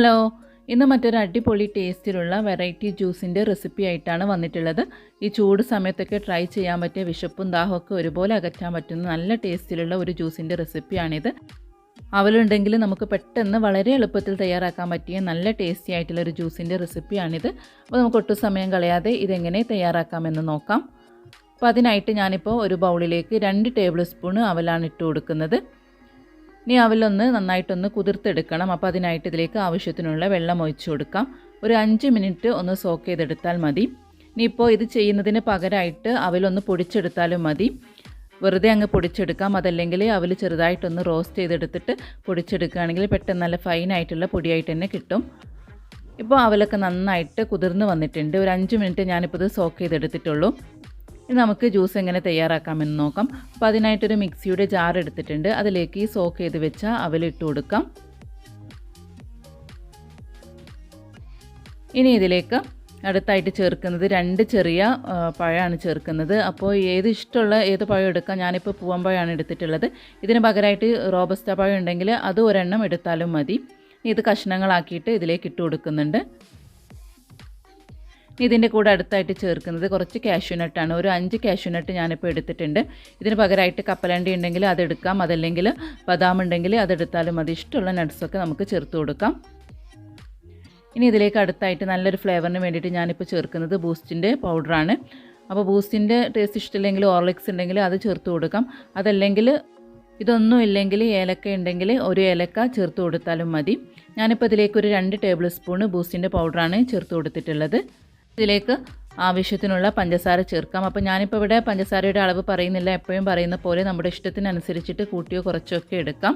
Hello, ഇന്ന് മറ്റൊരു അടിപൊളി ടേസ്റ്റിലുള്ള വെറൈറ്റി ജ്യൂസിൻ്റെ റെസിപ്പി ആയിട്ടാണ് വന്നിട്ടുള്ളത്. ഈ ചൂട് സമയത്തൊക്കെ ട്രൈ ചെയ്യാൻ പറ്റിയ വിശപ്പും ദാഹമൊക്കെ ഒരുപോലെ അകറ്റാൻ പറ്റുന്ന നല്ല ടേസ്റ്റിലുള്ള ഒരു ജ്യൂസിൻ്റെ റെസിപ്പിയാണിത്. അവലുണ്ടെങ്കിൽ നമുക്ക് പെട്ടെന്ന് വളരെ എളുപ്പത്തിൽ തയ്യാറാക്കാൻ പറ്റിയ നല്ല ടേസ്റ്റി ആയിട്ടുള്ള ഒരു ജ്യൂസിൻ്റെ റെസിപ്പിയാണിത്. അപ്പോൾ നമുക്ക് ഒട്ടും സമയം കളയാതെ ഇതെങ്ങനെ തയ്യാറാക്കാമെന്ന് നോക്കാം. അപ്പോൾ അതിനായിട്ട് ഞാനിപ്പോൾ ഒരു ബൗളിലേക്ക് 2 ടേബിൾ സ്പൂൺ അവലാണ് ഇട്ട് കൊടുക്കുന്നത്. ഇനി അവലൊന്ന് നന്നായിട്ടൊന്ന് കുതിർത്തെടുക്കണം. അപ്പോൾ അതിനായിട്ട് ഇതിലേക്ക് ആവശ്യത്തിനുള്ള വെള്ളം ഒഴിച്ചു കൊടുക്കാം. ഒരു 5 മിനിറ്റ് ഒന്ന് സോക്ക് ചെയ്തെടുത്താൽ മതി. ഇനിയിപ്പോൾ ഇത് ചെയ്യുന്നതിന് പകരമായിട്ട് അവലൊന്ന് പൊടിച്ചെടുത്താലും മതി. വെറുതെ അങ്ങ് പൊടിച്ചെടുക്കാം. അതല്ലെങ്കിൽ അവൽ ചെറുതായിട്ടൊന്ന് റോസ്റ്റ് ചെയ്തെടുത്തിട്ട് പൊടിച്ചെടുക്കുകയാണെങ്കിൽ പെട്ടെന്ന് നല്ല ഫൈനായിട്ടുള്ള പൊടിയായിട്ട് തന്നെ കിട്ടും. ഇപ്പോൾ അവലൊക്കെ നന്നായിട്ട് കുതിർന്ന് വന്നിട്ടുണ്ട്. ഒരു 5 മിനിറ്റ് ഞാനിപ്പോൾ ഇത് സോക്ക് ചെയ്തെടുത്തിട്ടുള്ളൂ. ഇനി നമുക്ക് ജ്യൂസ് എങ്ങനെ തയ്യാറാക്കാമെന്ന് നോക്കാം. അപ്പോൾ അതിനായിട്ടൊരു മിക്സിയുടെ ജാർ എടുത്തിട്ടുണ്ട്. അതിലേക്ക് ഈ സോക്ക് ചെയ്ത് വെച്ച അവലിട്ട് കൊടുക്കാം. ഇനി ഇതിലേക്ക് അടുത്തായിട്ട് ചേർക്കുന്നത് 2 ചെറിയ പഴമാണ് ചേർക്കുന്നത്. അപ്പോൾ ഇഷ്ടമുള്ള ഏത് പഴം എടുക്കാം. ഞാനിപ്പോൾ പൂവമ്പഴമാണ് എടുത്തിട്ടുള്ളത്. ഇതിന് പകരമായിട്ട് റോബസ്റ്റ പഴം ഉണ്ടെങ്കിൽ അത് ഒരെണ്ണം എടുത്താലും മതി. ഇത് കഷ്ണങ്ങളാക്കിയിട്ട് ഇതിലേക്ക് ഇട്ട് കൊടുക്കുന്നുണ്ട്. ഇതിൻ്റെ കൂടെ അടുത്തായിട്ട് ചേർക്കുന്നത് കുറച്ച് കാഷ്യൂനട്ടാണ്. ഒരു 5 കാഷ്യൂനട്ട് ഞാനിപ്പോൾ എടുത്തിട്ടുണ്ട്. ഇതിന് പകരമായിട്ട് കപ്പലണ്ടി ഉണ്ടെങ്കിൽ അതെടുക്കാം. അതല്ലെങ്കിൽ ബദാം ഉണ്ടെങ്കിൽ അതെടുത്താലും മതി. ഇഷ്ടമുള്ള നട്ട്സൊക്കെ നമുക്ക് ചേർത്ത് കൊടുക്കാം. ഇനി ഇതിലേക്ക് അടുത്തായിട്ട് നല്ലൊരു ഫ്ലേവറിന് വേണ്ടിയിട്ട് ഞാനിപ്പോൾ ചേർക്കുന്നത് ബൂസ്റ്റിൻ്റെ പൗഡറാണ്. അപ്പോൾ ബൂസ്റ്റിൻ്റെ ടേസ്റ്റ് ഇഷ്ടമില്ലെങ്കിൽ ഹോർലിക്സ് ഉണ്ടെങ്കിൽ അത് ചേർത്ത് കൊടുക്കാം. അതല്ലെങ്കിൽ ഇതൊന്നും ഇല്ലെങ്കിൽ ഏലക്ക ഉണ്ടെങ്കിൽ ഒരു ഏലക്ക ചേർത്ത് കൊടുത്താലും മതി. ഞാനിപ്പോൾ ഇതിലേക്ക് ഒരു 2 ടേബിൾ സ്പൂൺ ബൂസ്റ്റിൻ്റെ പൗഡറാണ് ചേർത്ത് കൊടുത്തിട്ടുള്ളത്. ഇതിലേക്ക് ആവശ്യത്തിനുള്ള പഞ്ചസാര ചേർക്കാം. അപ്പോൾ ഞാനിപ്പോൾ ഇവിടെ പഞ്ചസാരയുടെ അളവ് പറയുന്നില്ല. എപ്പോഴും പറയുന്ന പോലെ നമ്മുടെ ഇഷ്ടത്തിനനുസരിച്ചിട്ട് കൂട്ടിയോ കുറച്ചോ ഒക്കെ എടുക്കാം.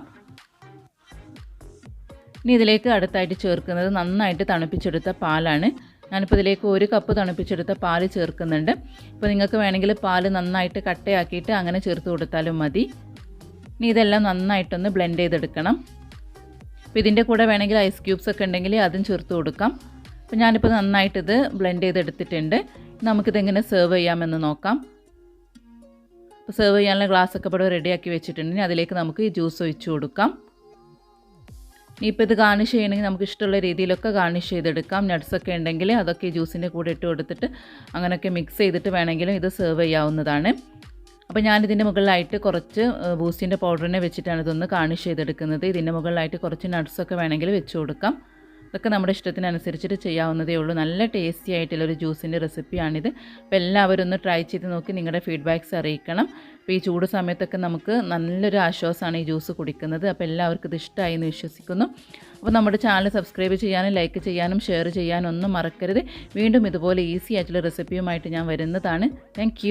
ഇനി ഇതിലേക്ക് അടുത്തായിട്ട് ചേർക്കുന്നത് നന്നായിട്ട് തണുപ്പിച്ചെടുത്ത പാലാണ്. ഞാനിപ്പോൾ ഇതിലേക്ക് 1 കപ്പ് തണുപ്പിച്ചെടുത്ത പാല് ചേർക്കുന്നുണ്ട്. ഇപ്പോൾ നിങ്ങൾക്ക് വേണമെങ്കിൽ പാല് നന്നായിട്ട് കട്ടയാക്കിയിട്ട് അങ്ങനെ ചേർത്ത് കൊടുത്താലും മതി. ഇനി ഇതെല്ലാം നന്നായിട്ടൊന്ന് ബ്ലെൻഡ് ചെയ്തെടുക്കണം. അപ്പോൾ ഇതിൻ്റെ കൂടെ വേണമെങ്കിൽ ഐസ് ക്യൂബ്സ് ഒക്കെ ഉണ്ടെങ്കിൽ അതും ചേർത്ത് കൊടുക്കാം. അപ്പോൾ ഞാനിപ്പോൾ നന്നായിട്ടിത് ബ്ലെൻഡ് ചെയ്തെടുത്തിട്ടുണ്ട്. നമുക്കിതെങ്ങനെ സെർവ് ചെയ്യാമെന്ന് നോക്കാം. അപ്പോൾ സെർവ് ചെയ്യാനുള്ള ഗ്ലാസ്സൊക്കെ ഇവിടെ റെഡിയാക്കി വെച്ചിട്ടുണ്ടെങ്കിൽ അതിലേക്ക് നമുക്ക് ഈ ജ്യൂസ് ഒഴിച്ചു കൊടുക്കാം. ഇനിയിപ്പോൾ ഇത് ഗാർണിഷ് ചെയ്യണമെങ്കിൽ നമുക്ക് ഇഷ്ടമുള്ള രീതിയിലൊക്കെ ഗാർണിഷ് ചെയ്തെടുക്കാം. നട്ട്സൊക്കെ ഉണ്ടെങ്കിൽ അതൊക്കെ ഈ ജ്യൂസിൻ്റെ കൂടെ ഇട്ട് കൊടുത്തിട്ട് അങ്ങനെയൊക്കെ മിക്സ് ചെയ്തിട്ട് വേണമെങ്കിലും ഇത് സെർവ് ചെയ്യാവുന്നതാണ്. അപ്പോൾ ഞാനിതിൻ്റെ മുകളിലായിട്ട് കുറച്ച് ബൂസ്റ്റിൻ്റെ പൗഡറിനെ വെച്ചിട്ടാണ് ഇതൊന്ന് ഗാർണിഷ് ചെയ്തെടുക്കുന്നത്. ഇതിൻ്റെ മുകളിലായിട്ട് കുറച്ച് നട്ട്സൊക്കെ വേണമെങ്കിൽ വെച്ച് കൊടുക്കാം. ഇതൊക്കെ നമ്മുടെ ഇഷ്ടത്തിനനുസരിച്ചിട്ട് ചെയ്യാവുന്നതേ ഉള്ളൂ. നല്ല ടേസ്റ്റി ആയിട്ടുള്ളൊരു ജ്യൂസിൻ്റെ റെസിപ്പിയാണിത്. അപ്പോൾ എല്ലാവരും ഒന്ന് ട്രൈ ചെയ്ത് നോക്കി നിങ്ങളുടെ ഫീഡ്ബാക്ക്സ് അറിയിക്കണം. അപ്പോൾ ഈ ചൂട് സമയത്തൊക്കെ നമുക്ക് നല്ലൊരു ആശ്വാസമാണ് ഈ ജ്യൂസ് കുടിക്കുന്നത്. അപ്പോൾ എല്ലാവർക്കും ഇത് ഇഷ്ടമായി എന്ന് വിശ്വസിക്കുന്നു. അപ്പോൾ നമ്മുടെ ചാനൽ സബ്സ്ക്രൈബ് ചെയ്യാനും ലൈക്ക് ചെയ്യാനും ഷെയർ ചെയ്യാനും ഒന്നും മറക്കരുത്. വീണ്ടും ഇതുപോലെ ഈസി ആയിട്ടുള്ള റെസിപ്പിയുമായിട്ട് ഞാൻ വരുന്നതാണ്. താങ്ക്